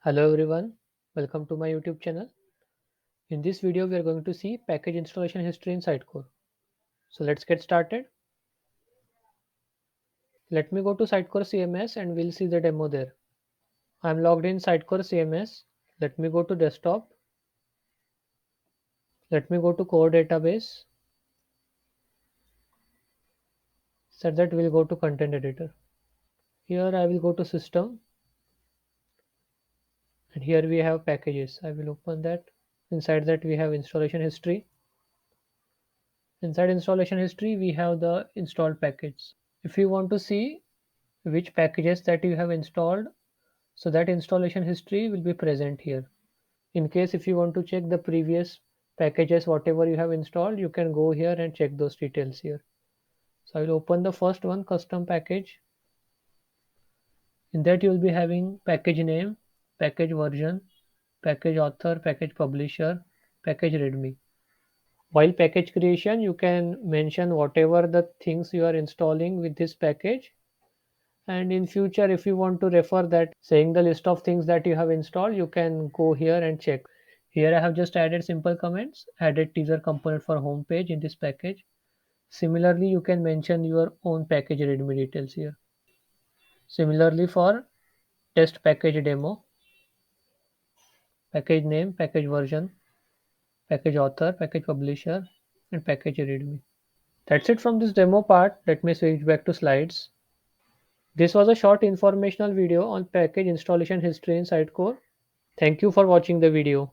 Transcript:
Hello everyone, welcome to my YouTube channel. In this video, we are going to see package installation history in Sitecore. So let's get started. Let me go to Sitecore CMS and we'll see the demo there. I'm logged in Sitecore CMS. Let me go to desktop. Let me go to core database. Set that we'll go to content editor. Here I will go to system and here we have packages. I will open that. Inside that we have installation history. Inside installation history we have the installed package. If you want to see which packages that you have installed, so that installation history will be present here. In case if you want to check the previous packages whatever you have installed, you can go here and check those details here. So I will open the first one, custom package. In that you will be having package name, package version, package author, package publisher, package readme. While package creation you can mention whatever the things you are installing with this package, and in future if you want to refer that saying the list of things that you have installed, you can go here and check. Here I have just added simple comments, added teaser component for home page in this package. Similarly you can mention your own package readme details here. Similarly for test package demo, package name, package version, package author, package publisher, and package readme. That's it from this demo part. Let me switch back to slides. This was a short informational video on package installation history in Sitecore. Thank you for watching the video.